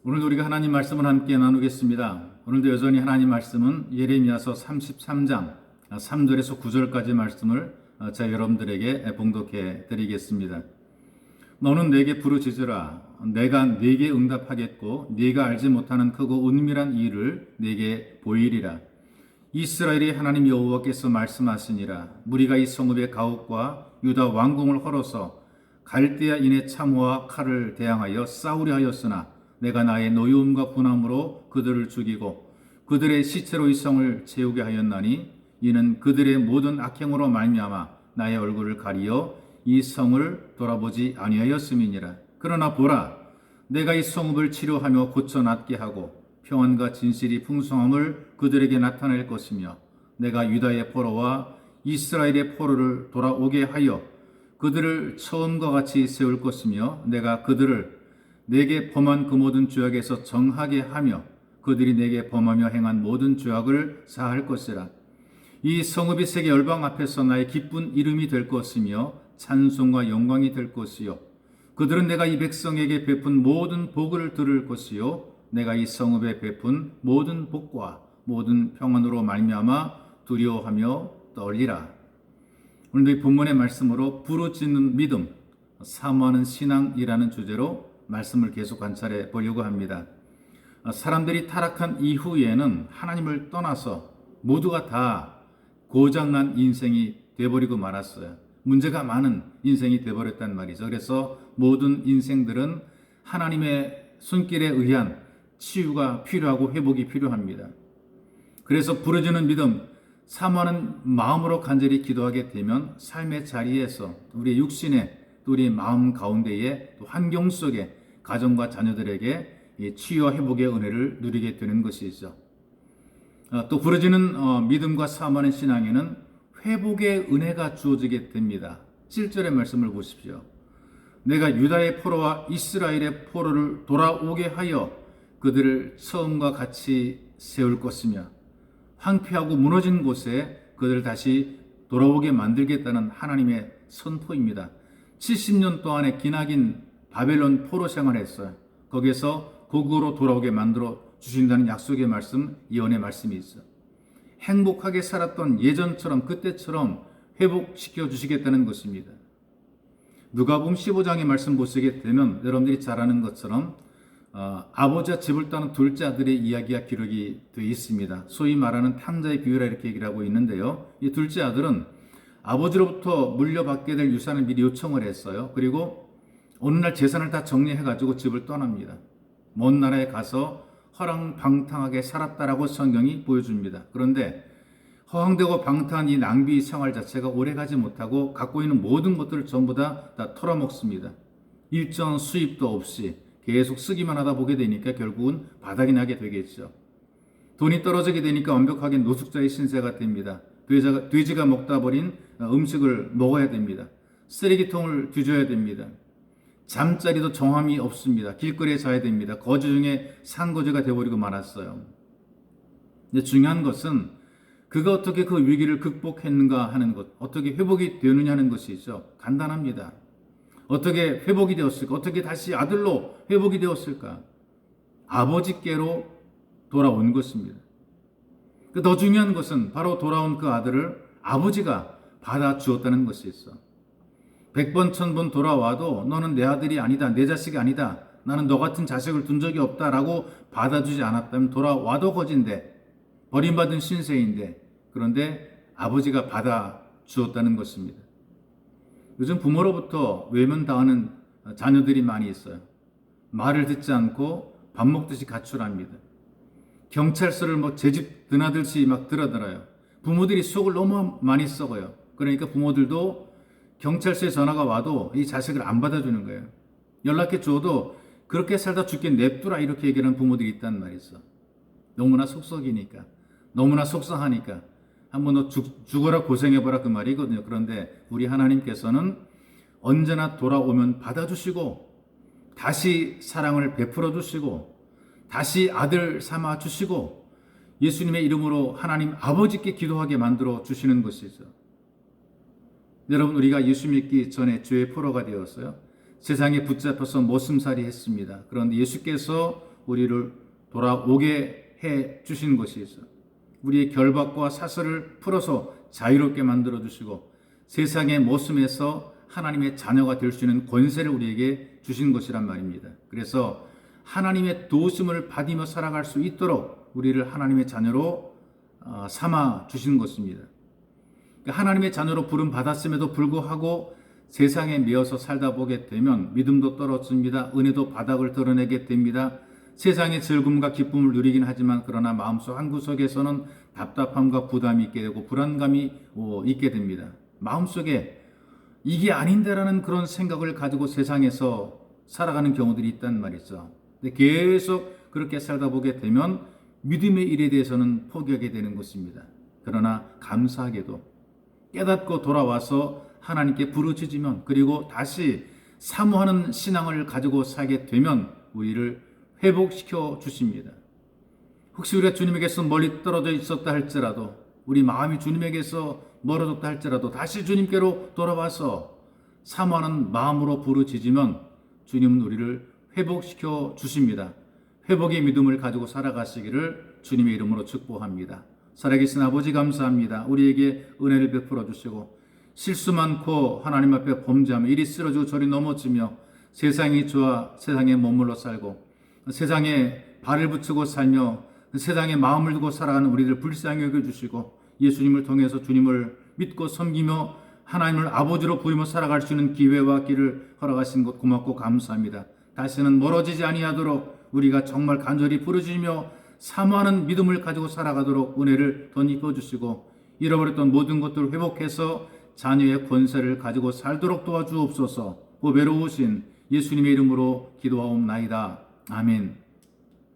오늘도 우리가 하나님 말씀을 함께 나누겠습니다. 오늘도 여전히 하나님 말씀은 예레미야서 33장 3절에서 9절까지 말씀을 제가 여러분들에게 봉독해 드리겠습니다. 너는 내게 부르짖으라. 내가 네게 응답하겠고 네가 알지 못하는 크고 은밀한 일을 네게 보이리라. 이스라엘의 하나님 여호와께서 말씀하시니라. 무리가 이 성읍의 가옥과 유다 왕궁을 헐어서 갈대아인의 참호와 칼을 대항하여 싸우려 하였으나 내가 나의 노여움과 분함으로 그들을 죽이고 그들의 시체로 이 성을 채우게 하였나니 이는 그들의 모든 악행으로 말미암아 나의 얼굴을 가리어 이 성을 돌아보지 아니하였음이니라. 그러나 보라, 내가 이 성읍을 치료하며 고쳐 낫게 하고 평안과 진실이 풍성함을 그들에게 나타낼 것이며 내가 유다의 포로와 이스라엘의 포로를 돌아오게 하여 그들을 처음과 같이 세울 것이며 내가 그들을 내게 범한 그 모든 죄악에서 정하게 하며 그들이 내게 범하며 행한 모든 죄악을 사할 것이라. 이 성읍이 세계 열방 앞에서 나의 기쁜 이름이 될 것이며 찬송과 영광이 될 것이요 그들은 내가 이 백성에게 베푼 모든 복을 들을 것이요 내가 이 성읍에 베푼 모든 복과 모든 평안으로 말미암아 두려워하며 떨리라. 오늘도 이 본문의 말씀으로 부르짖는 믿음, 사모하는 신앙이라는 주제로 말씀을 계속 관찰해 보려고 합니다. 사람들이 타락한 이후에는 하나님을 떠나서 모두가 다 고장난 인생이 되어버리고 말았어요. 문제가 많은 인생이 되어버렸단 말이죠. 그래서 모든 인생들은 하나님의 손길에 의한 치유가 필요하고 회복이 필요합니다. 그래서 부르짖는 믿음, 사모하는 마음으로 간절히 기도하게 되면 삶의 자리에서 우리의 육신에 또 우리의 마음 가운데에 또 환경 속에 가정과 자녀들에게 치유와 회복의 은혜를 누리게 되는 것이죠. 또 부르짖는 믿음과 사모하는 신앙에는 회복의 은혜가 주어지게 됩니다. 7절의 말씀을 보십시오. 내가 유다의 포로와 이스라엘의 포로를 돌아오게 하여 그들을 처음과 같이 세울 것이며 황폐하고 무너진 곳에 그들을 다시 돌아오게 만들겠다는 하나님의 선포입니다. 70년 동안의 기나긴 바벨론 포로 생활했어요. 거기에서 고국으로 돌아오게 만들어 주신다는 약속의 말씀, 예언의 말씀이 있어요. 행복하게 살았던 예전처럼 그때처럼 회복시켜 주시겠다는 것입니다. 누가복음 15장의 말씀 보시게 되면 여러분들이 잘 아는 것처럼 아버지와 집을 떠난 둘째 아들의 이야기가 기록이 되어 있습니다. 소위 말하는 탕자의 비유라 이렇게 얘기를 하고 있는데요. 이 둘째 아들은 아버지로부터 물려받게 될 유산을 미리 요청을 했어요. 그리고 어느 날 재산을 다 정리해가지고 집을 떠납니다. 먼 나라에 가서 허랑방탕하게 살았다라고 성경이 보여줍니다. 그런데 허황되고 방탕한 이 낭비 생활 자체가 오래가지 못하고 갖고 있는 모든 것들을 전부 다 털어먹습니다. 일정 수입도 없이 계속 쓰기만 하다 보게 되니까 결국은 바닥이 나게 되겠죠. 돈이 떨어지게 되니까 완벽하게 노숙자의 신세가 됩니다. 돼지가 먹다 버린 음식을 먹어야 됩니다. 쓰레기통을 뒤져야 됩니다. 잠자리도 정함이 없습니다. 길거리에 자야 됩니다. 거지 중에 산거지가 되어버리고 말았어요. 근데 중요한 것은 그가 어떻게 그 위기를 극복했는가 하는 것, 어떻게 회복이 되느냐 하는 것이죠. 간단합니다. 어떻게 회복이 되었을까? 어떻게 다시 아들로 회복이 되었을까? 아버지께로 돌아온 것입니다. 더 중요한 것은 바로 돌아온 그 아들을 아버지가 받아주었다는 것이 있어. 100번 1000번 돌아와도 너는 내 아들이 아니다, 내 자식이 아니다, 나는 너 같은 자식을 둔 적이 없다라고 받아주지 않았다면 돌아와도 거진데 버림받은 신세인데 그런데 아버지가 받아주었다는 것입니다. 요즘 부모로부터 외면당하는 자녀들이 많이 있어요. 말을 듣지 않고 밥 먹듯이 가출합니다. 경찰서를 제 집 드나들듯이 막 들어들어요. 부모들이 속을 너무 많이 썩어요. 그러니까 부모들도 경찰서에 전화가 와도 이 자식을 안 받아주는 거예요. 연락해 줘도 그렇게 살다 죽게 냅두라 이렇게 얘기하는 부모들이 있단 말이죠. 너무나 속썩이니까, 너무나 속상하니까 한번 너 죽어라 고생해봐라 그 말이거든요. 그런데 우리 하나님께서는 언제나 돌아오면 받아주시고 다시 사랑을 베풀어 주시고 다시 아들 삼아 주시고 예수님의 이름으로 하나님 아버지께 기도하게 만들어 주시는 것이죠. 여러분, 우리가 예수 믿기 전에 죄의 포로가 되었어요. 세상에 붙잡혀서 모슴살이 했습니다. 그런데 예수께서 우리를 돌아오게 해 주신 것이 있어. 우리의 결박과 사슬을 풀어서 자유롭게 만들어 주시고 세상의 모습에서 하나님의 자녀가 될 수 있는 권세를 우리에게 주신 것이란 말입니다. 그래서 하나님의 도우심을 받으며 살아갈 수 있도록 우리를 하나님의 자녀로 삼아 주신 것입니다. 하나님의 자녀로 부름 받았음에도 불구하고 세상에 매여서 살다 보게 되면 믿음도 떨어집니다. 은혜도 바닥을 드러내게 됩니다. 세상의 즐거움과 기쁨을 누리긴 하지만 그러나 마음속 한구석에서는 답답함과 부담이 있게 되고 불안감이 있게 됩니다. 마음속에 이게 아닌데라는 그런 생각을 가지고 세상에서 살아가는 경우들이 있단 말이죠. 근데 계속 그렇게 살다 보게 되면 믿음의 일에 대해서는 포기하게 되는 것입니다. 그러나 감사하게도 깨닫고 돌아와서 하나님께 부르짖으면 그리고 다시 사모하는 신앙을 가지고 살게 되면 우리를 회복시켜 주십니다. 혹시 우리가 주님에게서 멀리 떨어져 있었다 할지라도 우리 마음이 주님에게서 멀어졌다 할지라도 다시 주님께로 돌아와서 사모하는 마음으로 부르짖으면 주님은 우리를 회복시켜 주십니다. 회복의 믿음을 가지고 살아가시기를 주님의 이름으로 축복합니다. 살아계신 아버지 감사합니다. 우리에게 은혜를 베풀어 주시고 실수 많고 하나님 앞에 범죄하며 이리 쓰러지고 저리 넘어지며 세상이 좋아 세상에 머물러 살고 세상에 발을 붙이고 살며 세상에 마음을 두고 살아가는 우리를 불쌍히 여겨주시고 예수님을 통해서 주님을 믿고 섬기며 하나님을 아버지로 부르며 살아갈 수 있는 기회와 길을 허락하신 것 고맙고 감사합니다. 다시는 멀어지지 아니하도록 우리가 정말 간절히 부르짖으며 사모하는 믿음을 가지고 살아가도록 은혜를 덧입혀 주시고 잃어버렸던 모든 것들을 회복해서 자녀의 권세를 가지고 살도록 도와주옵소서. 보배로우신 예수님의 이름으로 기도하옵나이다. 아멘.